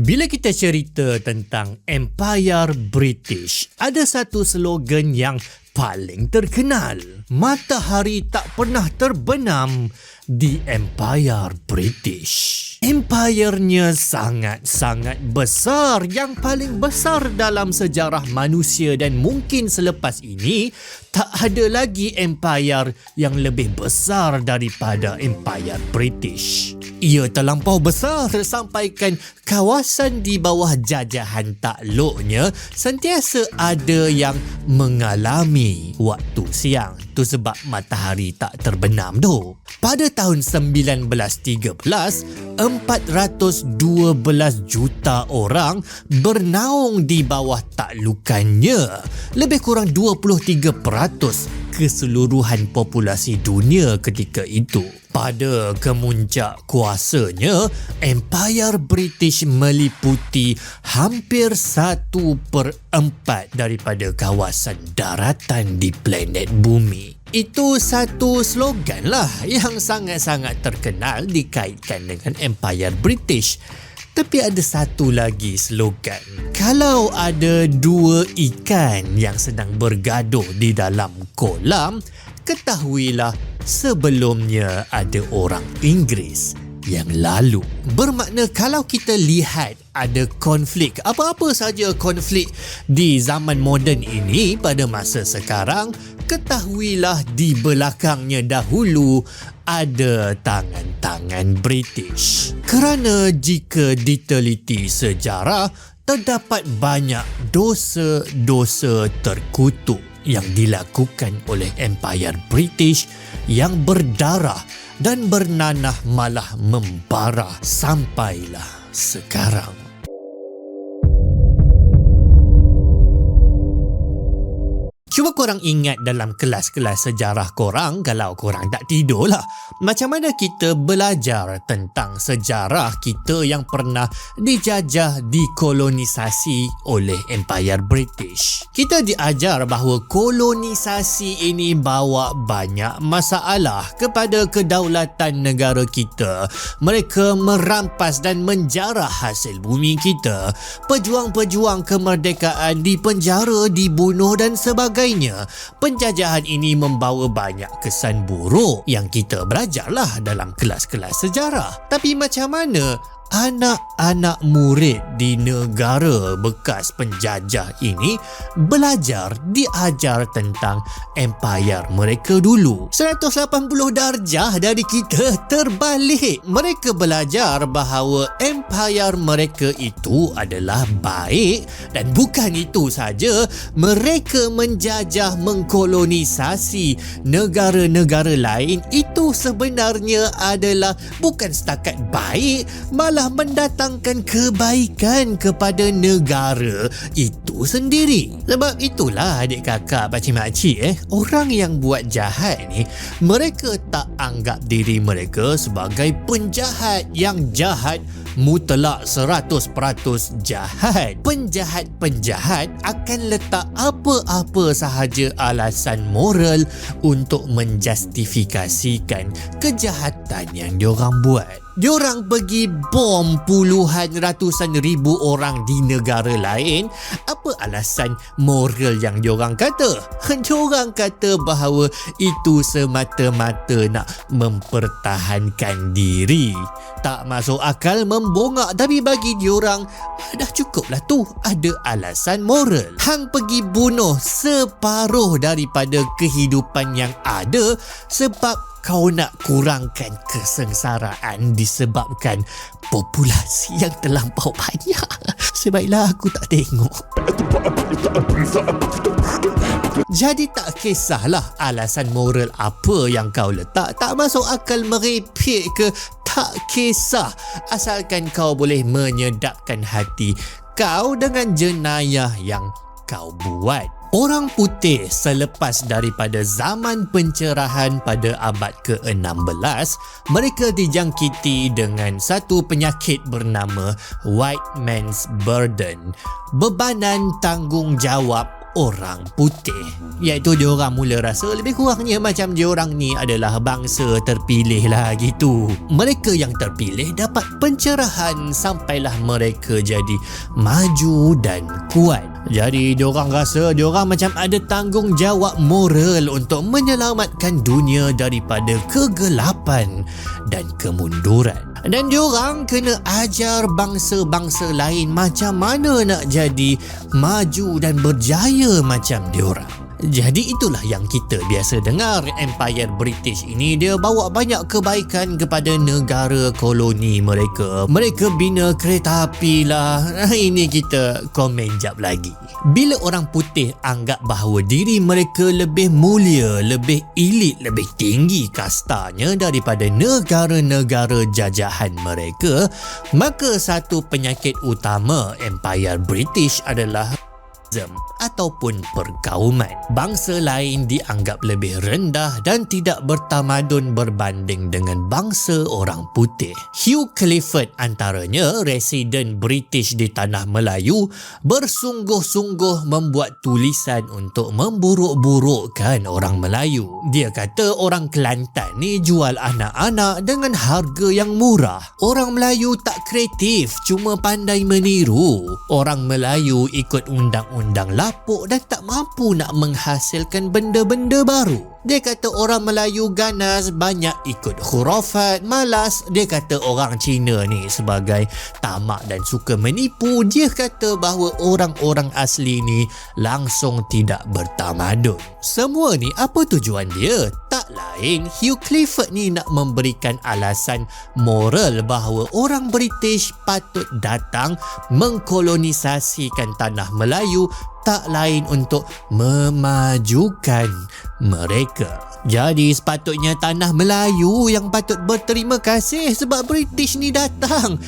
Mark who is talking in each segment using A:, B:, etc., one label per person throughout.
A: Bila kita cerita tentang Empire British, ada satu slogan yang paling terkenal. Matahari tak pernah terbenam di Empire British. Empire-nya sangat-sangat besar, yang paling besar dalam sejarah manusia, dan mungkin selepas ini tak ada lagi empire yang lebih besar daripada Empire British. Ia terlampau besar sampaikan kawasan di bawah jajahan takluknya sentiasa ada yang mengalami waktu siang. Tu sebab matahari tak terbenam tu. Pada tahun 1913, 412 juta orang bernaung di bawah taklukannya. Lebih kurang 23% keseluruhan populasi dunia ketika itu. Pada kemuncak kuasanya, Empire British meliputi hampir 1/4 daripada kawasan daratan di planet bumi. Itu satu slogan lah yang sangat-sangat terkenal dikaitkan dengan Empire British. Tapi ada satu lagi slogan. Kalau ada dua ikan yang sedang bergaduh di dalam kolam, ketahuilah sebelumnya ada orang Inggeris yang lalu. Bermakna kalau kita lihat ada konflik, apa-apa saja konflik di zaman moden ini pada masa sekarang, ketahuilah di belakangnya dahulu ada tangan-tangan British. Kerana jika diteliti sejarah, terdapat banyak dosa-dosa terkutuk yang dilakukan oleh Empire British yang berdarah dan bernanah malah membara sampailah sekarang. Cuba korang ingat dalam kelas-kelas sejarah korang, kalau korang tak tidur lah, macam mana kita belajar tentang sejarah kita yang pernah dijajah, dikolonisasi oleh Empire British. Kita diajar bahawa kolonisasi ini bawa banyak masalah kepada kedaulatan negara kita. Mereka merampas dan menjarah hasil bumi kita. Pejuang-pejuang kemerdekaan dipenjara, dibunuh dan sebagainya. Penjajahan ini membawa banyak kesan buruk yang kita belajarlah dalam kelas-kelas sejarah. Tapi macam mana anak-anak murid di negara bekas penjajah ini belajar, diajar tentang empire mereka dulu? 180 darjah dari kita terbalik. Mereka belajar bahawa empire mereka itu adalah baik, dan bukan itu saja, mereka menjajah, mengkolonisasi negara-negara lain itu sebenarnya adalah bukan setakat baik, malah mendatangkan kebaikan kepada negara itu sendiri. Sebab itulah adik kakak, pakcik makcik, orang yang buat jahat ni, mereka tak anggap diri mereka sebagai penjahat yang jahat mutlak 100% jahat. Penjahat-penjahat akan letak apa-apa sahaja alasan moral untuk menjustifikasikan kejahatan yang diorang buat. Diorang pergi bom puluhan ratusan ribu orang di negara lain. Apa alasan moral yang diorang kata? Diorang kata bahawa itu semata-mata nak mempertahankan diri. Tak masuk akal, membongak, tapi bagi diorang dah cukup lah tu, ada alasan moral. Hang pergi bunuh separuh daripada kehidupan yang ada sebab kau nak kurangkan kesengsaraan disebabkan populasi yang terlampau banyak. Sebaiklah aku tak tengok. Jadi tak kisahlah alasan moral apa yang kau letak, tak masuk akal, merepek ke, tak kisah, asalkan kau boleh menyedapkan hati kau dengan jenayah yang kau buat. Orang putih selepas daripada zaman pencerahan pada abad ke-16, mereka dijangkiti dengan satu penyakit bernama White Man's Burden, bebanan tanggungjawab orang putih, iaitu diorang mula rasa lebih kurangnya macam diorang ni adalah bangsa terpilih lah gitu. Mereka yang terpilih dapat pencerahan sampailah mereka jadi maju dan kuat. Jadi diorang rasa diorang macam ada tanggungjawab moral untuk menyelamatkan dunia daripada kegelapan dan kemunduran. Dan diorang kena ajar bangsa-bangsa lain macam mana nak jadi maju dan berjaya macam diorang. Jadi itulah yang kita biasa dengar, Empire British ini dia bawa banyak kebaikan kepada negara koloni mereka. Mereka bina kereta api lah. Ini kita komen jap lagi. Bila orang putih anggap bahawa diri mereka lebih mulia, lebih elit, lebih tinggi kastanya daripada negara-negara jajahan mereka, maka satu penyakit utama Empire British adalah ataupun perkauman. Bangsa lain dianggap lebih rendah dan tidak bertamadun berbanding dengan bangsa orang putih. Hugh Clifford antaranya, residen British di Tanah Melayu, bersungguh-sungguh membuat tulisan untuk memburuk-burukkan orang Melayu. Dia kata orang Kelantan ni jual anak-anak dengan harga yang murah. Orang Melayu tak kreatif, cuma pandai meniru. Orang Melayu ikut undang-undang lapuk dan tak mampu nak menghasilkan benda-benda baru. Dia kata orang Melayu ganas, banyak ikut khurafat, malas. Dia kata orang Cina ni sebagai tamak dan suka menipu. Dia kata bahawa orang-orang asli ni langsung tidak bertamadun. Semua ni apa tujuan dia? Tak lain, Hugh Clifford ni nak memberikan alasan moral bahawa orang British patut datang mengkolonisasikan Tanah Melayu, tak lain untuk memajukan mereka. Jadi sepatutnya Tanah Melayu yang patut berterima kasih sebab British ni datang.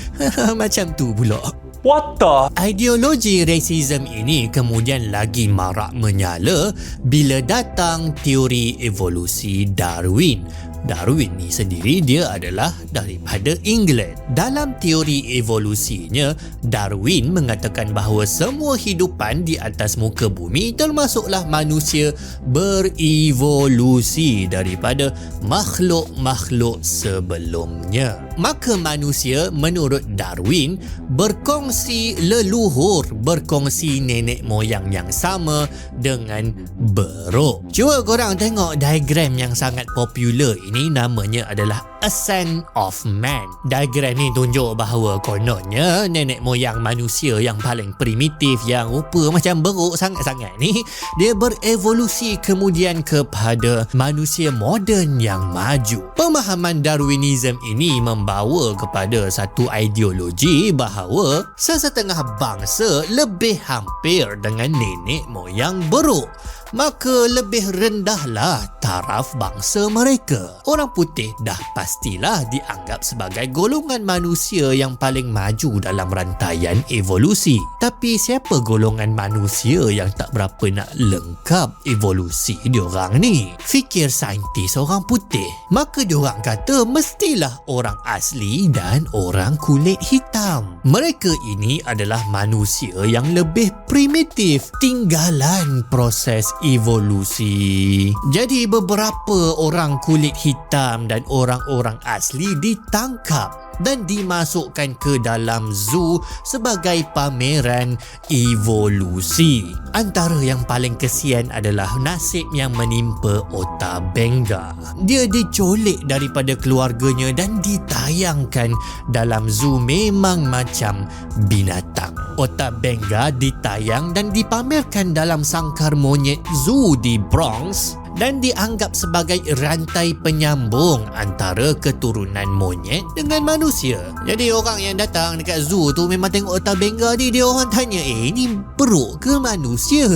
A: Macam tu pula.
B: What the?
A: Ideologi racism ini kemudian lagi marak menyala bila datang teori evolusi Darwin. Darwin ni sendiri dia adalah daripada England. Dalam teori evolusinya, Darwin mengatakan bahawa semua hidupan di atas muka bumi termasuklah manusia berevolusi daripada makhluk-makhluk sebelumnya. Maka manusia menurut Darwin berkongsi leluhur, berkongsi nenek moyang yang sama dengan beruk. Cuba korang tengok diagram yang sangat popular ini, namanya adalah Ascent of Man. Diagram ni tunjuk bahawa kononnya nenek moyang manusia yang paling primitif, yang rupa macam beruk sangat-sangat ni, dia berevolusi kemudian kepada manusia moden yang maju. Pemahaman Darwinism ini membawa kepada satu ideologi bahawa sesetengah bangsa lebih hampir dengan nenek moyang beruk, maka lebih rendahlah taraf bangsa mereka. Orang putih dah pastilah dianggap sebagai golongan manusia yang paling maju dalam rantaian evolusi. Tapi siapa golongan manusia yang tak berapa nak lengkap evolusi diorang ni? Fikir saintis orang putih, maka diorang kata mestilah orang asli dan orang kulit hitam. Mereka ini adalah manusia yang lebih primitif, tinggalan proses evolusi. Jadi beberapa orang kulit hitam dan orang-orang asli ditangkap dan dimasukkan ke dalam zoo sebagai pameran evolusi. Antara yang paling kesian adalah nasib yang menimpa Ota Benga. Dia diculik daripada keluarganya dan ditayangkan dalam zoo memang macam binatang. Ota Benga ditayang dan dipamerkan dalam sangkar monyet zoo di Bronx dan dianggap sebagai rantai penyambung antara keturunan monyet dengan manusia. Jadi orang yang datang dekat zoo tu memang tengok Ota Benga ni, dia orang tanya, ni beruk ke manusia?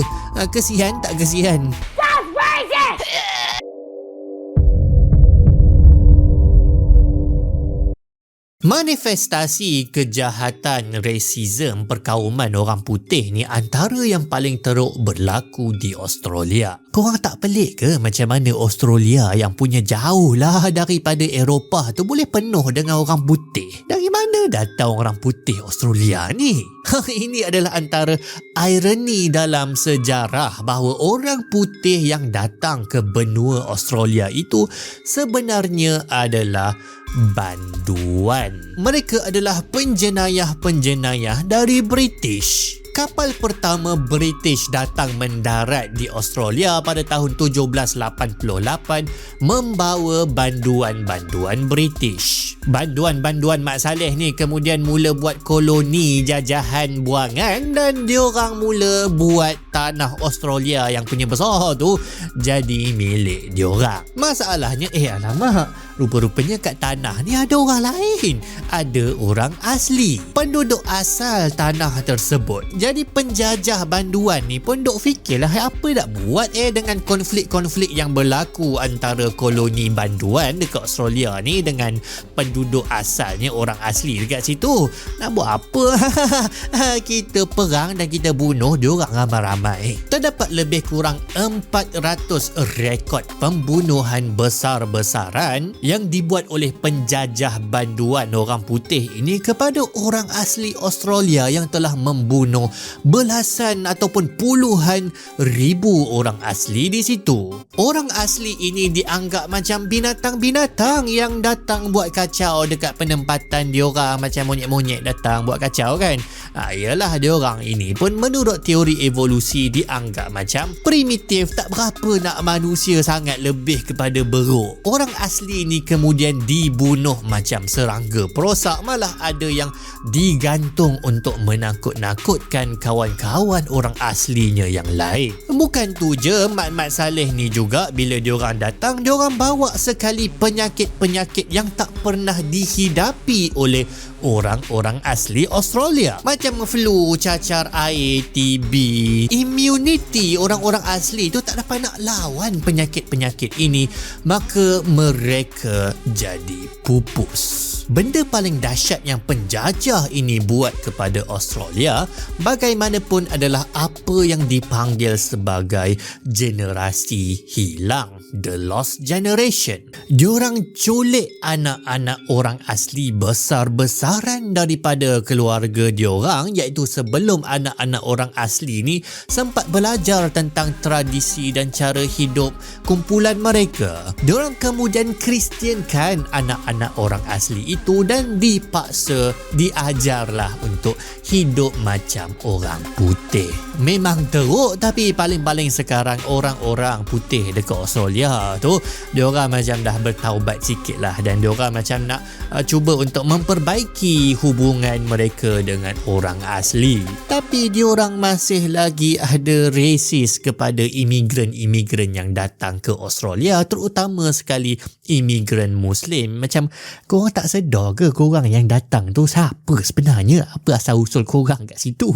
A: Kesian tak kesian? Manifestasi kejahatan rasism perkauman orang putih ni antara yang paling teruk berlaku di Australia. Korang tak pelik ke macam mana Australia yang punya jauh lah daripada Eropah tu boleh penuh dengan orang putih? Dari mana datang orang putih Australia ni? Ini adalah antara ironi dalam sejarah bahawa orang putih yang datang ke benua Australia itu sebenarnya adalah banduan. Mereka adalah penjenayah-penjenayah dari British. Kapal pertama British datang mendarat di Australia pada tahun 1788 membawa banduan-banduan British. Banduan-banduan Mak Saleh ni kemudian mula buat koloni jajahan buangan dan diorang mula buat tanah Australia yang punya besar tu jadi milik diorang. Masalahnya alamak, rupa-rupanya kat tanah ni ada orang lain. Ada orang asli, penduduk asal tanah tersebut. Jadi penjajah banduan ni pun duk fikirlah apa nak buat dengan konflik-konflik yang berlaku antara koloni banduan dekat Australia ni dengan penduduk asalnya orang asli dekat situ. Nak buat apa? Kita perang dan kita bunuh diorang ramai-ramai. Terdapat lebih kurang 400 rekod pembunuhan besar-besaran yang dibuat oleh penjajah banduan orang putih ini kepada orang asli Australia yang telah membunuh belasan ataupun puluhan ribu orang asli di situ. Orang asli ini dianggap macam binatang-binatang yang datang buat kacau dekat penempatan diorang, macam monyet-monyet datang buat kacau kan. Yalah, diorang ini pun menurut teori evolusi dianggap macam primitif, tak berapa nak manusia sangat, lebih kepada beruk. Orang asli ni kemudian dibunuh macam serangga perosak, malah ada yang digantung untuk menakut-nakutkan kawan-kawan orang aslinya yang lain. Bukan tu je, Mat Saleh ni juga bila diorang datang, diorang bawa sekali penyakit-penyakit yang tak pernah dihidapi oleh orang-orang asli Australia, macam flu, cacar air, TB. Immunity orang-orang asli tu tak dapat nak lawan penyakit-penyakit ini, maka mereka jadi pupus. Benda paling dahsyat yang penjajah ini buat kepada Australia bagaimanapun adalah apa yang dipanggil sebagai generasi hilang, the lost generation. Diorang culik anak-anak orang asli besar-besaran daripada keluarga diorang, iaitu sebelum anak-anak orang asli ni sempat belajar tentang tradisi dan cara hidup kumpulan mereka. Diorang kemudian Kristiankan anak-anak orang asli itu dan dipaksa diajarlah untuk hidup macam orang putih. Memang teruk, tapi paling-paling sekarang orang-orang putih dekat Australia tu diorang macam dah bertaubat sikit lah, dan diorang macam nak cuba untuk memperbaiki hubungan mereka dengan orang asli. Tapi diorang masih lagi ada racist kepada imigran-imigran yang datang ke Australia, terutama sekali imigran Muslim. Macam korang tak sedar ke korang yang datang tu siapa sebenarnya? Apa asal usul korang kat situ?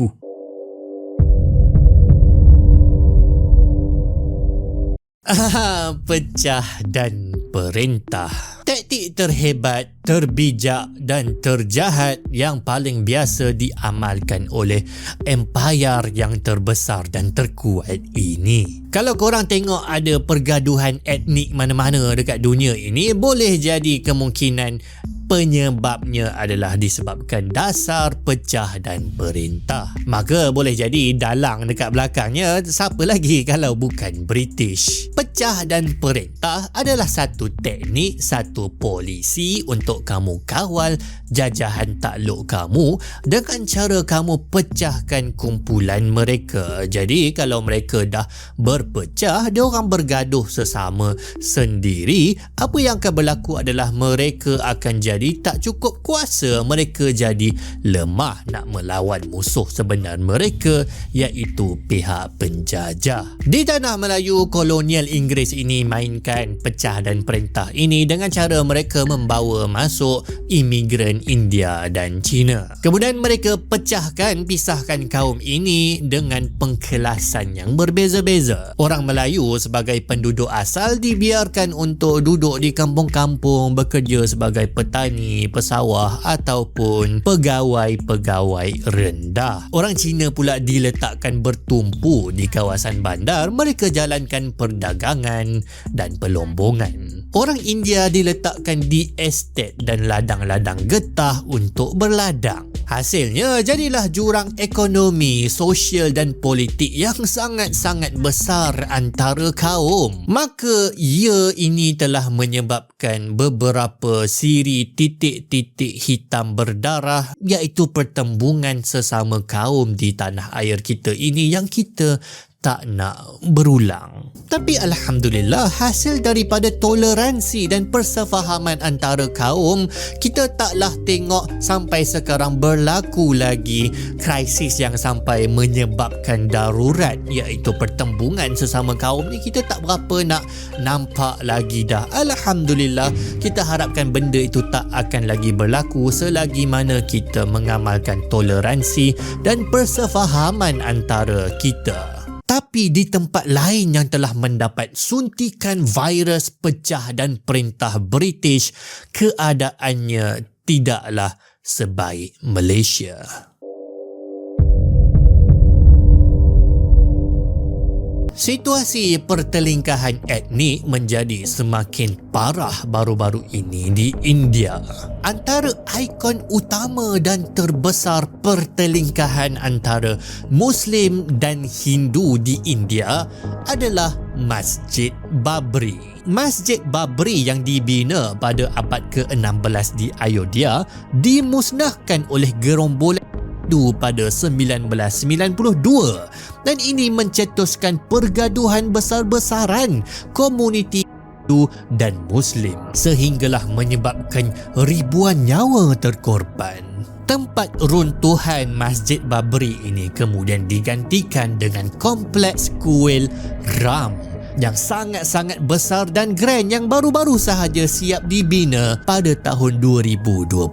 A: Pecah dan perintah. Taktik terhebat, terbijak dan terjahat yang paling biasa diamalkan oleh empayar yang terbesar dan terkuat ini. Kalau korang tengok ada pergaduhan etnik mana-mana dekat dunia ini, boleh jadi kemungkinan penyebabnya adalah disebabkan dasar pecah dan perintah. Maka boleh jadi dalang dekat belakangnya siapa lagi kalau bukan British. Pecah dan perintah adalah satu teknik, satu polisi untuk kamu kawal jajahan takluk kamu dengan cara kamu pecahkan kumpulan mereka. Jadi kalau mereka dah berpecah, diorang bergaduh sesama sendiri, apa yang akan berlaku adalah mereka akan jadi tak cukup kuasa, mereka jadi lemah nak melawan musuh sebenar mereka, iaitu pihak penjajah. Di tanah Melayu, kolonial Inggeris ini mainkan pecah dan perintah ini dengan cara mereka membawa masuk imigran India dan China. Kemudian mereka pisahkan kaum ini dengan pengkelasan yang berbeza-beza. Orang Melayu sebagai penduduk asal dibiarkan untuk duduk di kampung-kampung, bekerja sebagai petani, pesawah ataupun pegawai-pegawai rendah. Orang Cina pula diletakkan bertumpu di kawasan bandar, mereka jalankan perdagangan dan pelombongan. Orang India diletakkan di estet dan ladang-ladang getah untuk berladang. Hasilnya jadilah jurang ekonomi, sosial dan politik yang sangat-sangat besar antara kaum. Maka ini telah menyebabkan beberapa siri titik-titik hitam berdarah, iaitu pertembungan sesama kaum di tanah air kita ini yang kita tak nak berulang. Tapi alhamdulillah, hasil daripada toleransi dan persefahaman antara kaum, kita taklah tengok sampai sekarang berlaku lagi krisis yang sampai menyebabkan darurat, iaitu pertembungan sesama kaum ni kita tak berapa nak nampak lagi dah. Alhamdulillah, kita harapkan benda itu tak akan lagi berlaku selagi mana kita mengamalkan toleransi dan persefahaman antara kita. Tapi di tempat lain yang telah mendapat suntikan virus pecah dan perintah British, keadaannya tidaklah sebaik Malaysia. Situasi pertelingkahan etnik menjadi semakin parah baru-baru ini di India. Antara ikon utama dan terbesar pertelingkahan antara Muslim dan Hindu di India adalah Masjid Babri. Masjid Babri yang dibina pada abad ke-16 di Ayodhya dimusnahkan oleh gerombolan pada 1992 dan ini mencetuskan pergaduhan besar-besaran komuniti Hindu dan Muslim sehinggalah menyebabkan ribuan nyawa terkorban. Tempat runtuhan Masjid Babri ini kemudian digantikan dengan kompleks kuil Ram yang sangat-sangat besar dan grand yang baru-baru sahaja siap dibina pada tahun 2024.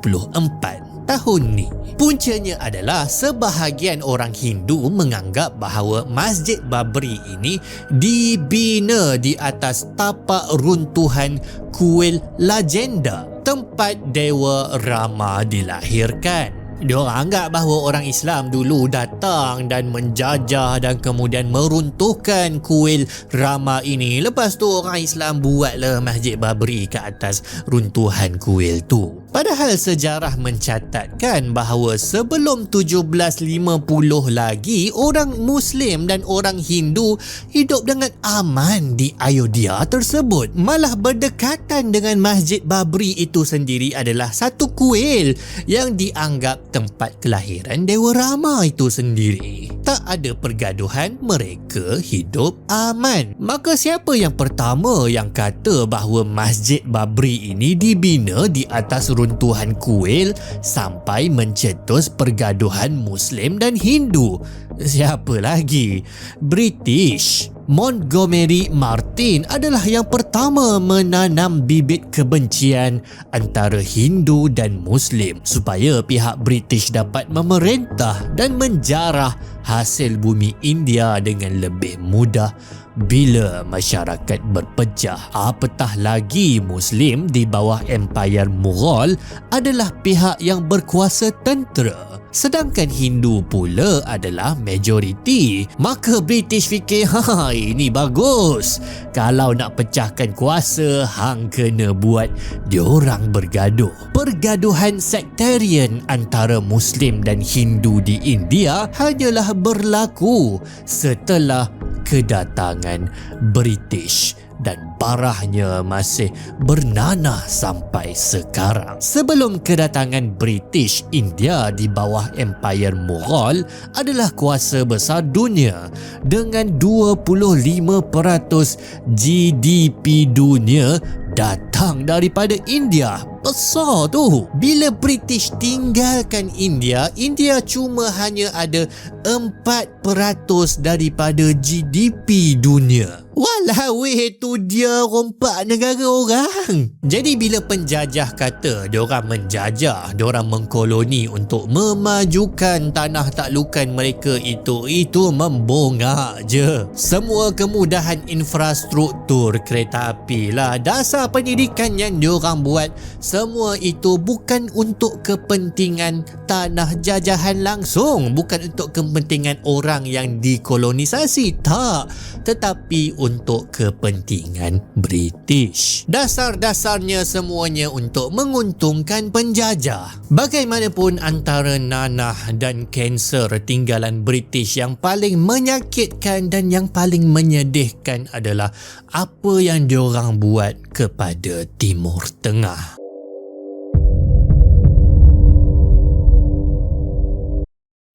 A: Tahun ni. Puncanya adalah sebahagian orang Hindu menganggap bahawa Masjid Babri ini dibina di atas tapak runtuhan kuil legenda tempat Dewa Rama dilahirkan. Diorang anggap bahawa orang Islam dulu datang dan menjajah dan kemudian meruntuhkan kuil Rama ini. Lepas tu orang Islam buatlah Masjid Babri ke atas runtuhan kuil tu. Padahal sejarah mencatatkan bahawa sebelum 1750 lagi, orang Muslim dan orang Hindu hidup dengan aman di Ayodhya tersebut. Malah berdekatan dengan Masjid Babri itu sendiri adalah satu kuil yang dianggap tempat kelahiran Dewa Rama itu sendiri. Tak ada pergaduhan, mereka hidup aman. Maka siapa yang pertama yang kata bahawa Masjid Babri ini dibina di atas runtuhan kuil sampai mencetus pergaduhan Muslim dan Hindu? Siapa lagi? British. Montgomery Martin adalah yang pertama menanam bibit kebencian antara Hindu dan Muslim supaya pihak British dapat memerintah dan menjarah hasil bumi India dengan lebih mudah bila masyarakat berpecah. Apatah lagi Muslim di bawah Empayar Mughal adalah pihak yang berkuasa tentera, sedangkan Hindu pula adalah majoriti. Maka British fikir, ini bagus. Kalau nak pecahkan kuasa, hang kena buat diorang bergaduh. Pergaduhan sektarian antara Muslim dan Hindu di India hanyalah berlaku setelah kedatangan British dan barahnya masih bernanah sampai sekarang. Sebelum kedatangan British, India di bawah Empayar Mughal adalah kuasa besar dunia dengan 25% GDP dunia datang daripada India. Besar tu. Bila British tinggalkan India, India cuma hanya ada 4% daripada GDP dunia. Walau itu dia rompak negara orang. Jadi bila penjajah kata diorang menjajah, diorang mengkoloni untuk memajukan tanah taklukan mereka, itu membongak je. Semua kemudahan infrastruktur kereta api lah, dasar pendidikan yang diorang buat, semua itu bukan untuk kepentingan tanah jajahan langsung, bukan untuk kepentingan orang yang dikolonisasi, tak, tetapi untuk kepentingan British. Dasar-dasarnya semuanya untuk menguntungkan penjajah. Bagaimanapun, antara nanah dan kanser tinggalan British yang paling menyakitkan dan yang paling menyedihkan adalah apa yang diorang buat kepada Timur Tengah.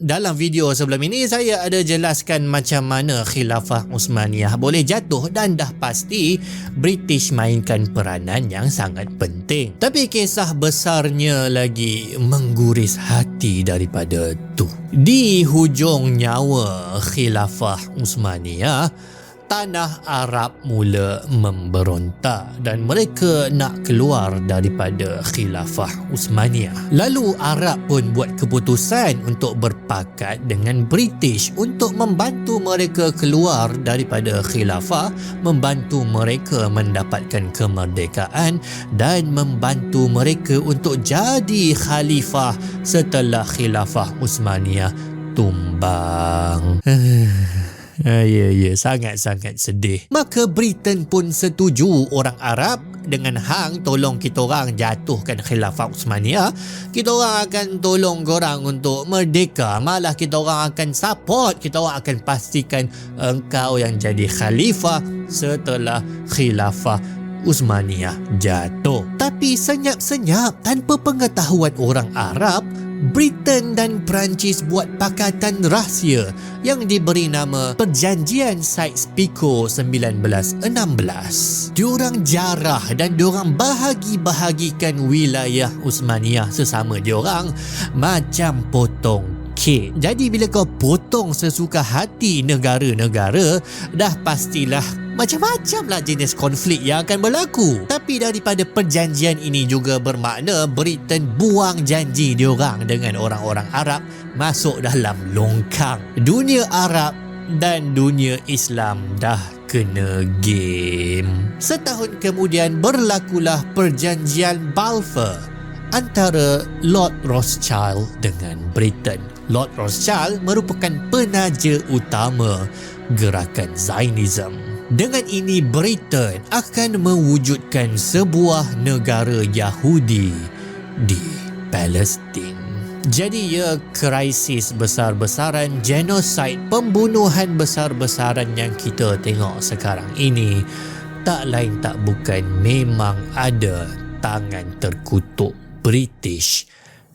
A: Dalam video sebelum ini saya ada jelaskan macam mana Khilafah Uthmaniyah boleh jatuh dan dah pasti British mainkan peranan yang sangat penting. Tapi kisah besarnya lagi mengguris hati daripada tu. Di hujung nyawa Khilafah Uthmaniyah, tanah Arab mula memberontak dan mereka nak keluar daripada Khilafah Uthmaniyah. Lalu Arab pun buat keputusan untuk berpakat dengan British untuk membantu mereka keluar daripada Khilafah, membantu mereka mendapatkan kemerdekaan dan membantu mereka untuk jadi khalifah setelah Khilafah Uthmaniyah tumbang. Ya, sangat-sangat sedih. Maka Britain pun setuju orang Arab dengan hang tolong kita orang jatuhkan Khilafah Uthmaniyah. Kita orang akan tolong korang untuk merdeka. Malah kita orang akan support, kita orang akan pastikan engkau yang jadi khalifah setelah Khilafah Uthmaniyah jatuh. Tapi senyap-senyap tanpa pengetahuan orang Arab, Britain dan Perancis buat pakatan rahsia yang diberi nama Perjanjian Sykes-Picot 1916. Diorang jarah dan diorang bahagi-bahagikan wilayah Uthmaniyah sesama diorang macam potong kek. Jadi bila kau potong sesuka hati negara-negara, dah pastilah macam-macam lah jenis konflik yang akan berlaku. Tapi daripada perjanjian ini juga bermakna Britain buang janji diorang dengan orang-orang Arab masuk dalam longkang. Dunia Arab dan dunia Islam dah kena game. Setahun kemudian berlakulah perjanjian Balfour antara Lord Rothschild dengan Britain. Lord Rothschild merupakan penaja utama gerakan Zionism. Dengan ini Britain akan mewujudkan sebuah negara Yahudi di Palestin. Jadi ya, krisis besar-besaran, genosid, pembunuhan besar-besaran yang kita tengok sekarang ini tak lain tak bukan memang ada tangan terkutuk British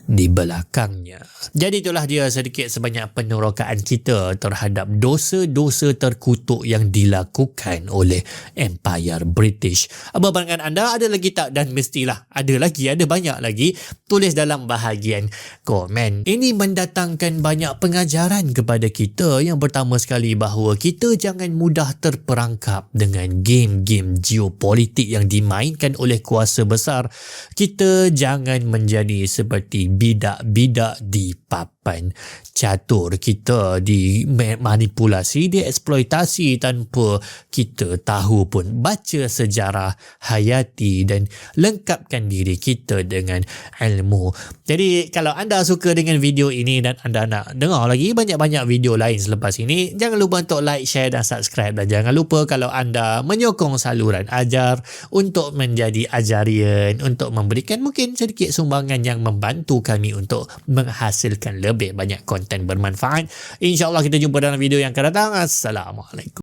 A: di belakangnya. Jadi itulah dia sedikit sebanyak penerokaan kita terhadap dosa-dosa terkutuk yang dilakukan oleh Empire British. Apa pandangan anda? Ada lagi tak? Dan mestilah ada lagi, ada banyak lagi. Tulis dalam bahagian komen. Ini mendatangkan banyak pengajaran kepada kita. Yang pertama sekali, bahawa kita jangan mudah terperangkap dengan game-game geopolitik yang dimainkan oleh kuasa besar. Kita jangan menjadi seperti bidak-bidak di papan catur. Kita dimanipulasi, dieksploitasi tanpa kita tahu pun. Baca sejarah, hayati dan lengkapkan diri kita dengan ilmu. Jadi kalau anda suka dengan video ini dan anda nak dengar lagi banyak-banyak video lain selepas ini, jangan lupa untuk like, share dan subscribe. Dan jangan lupa kalau anda menyokong saluran ajar untuk menjadi ajarian, untuk memberikan mungkin sedikit sumbangan yang membantu kami untuk menghasilkan lebih banyak konten bermanfaat. InsyaAllah kita jumpa dalam video yang akan datang. Assalamualaikum.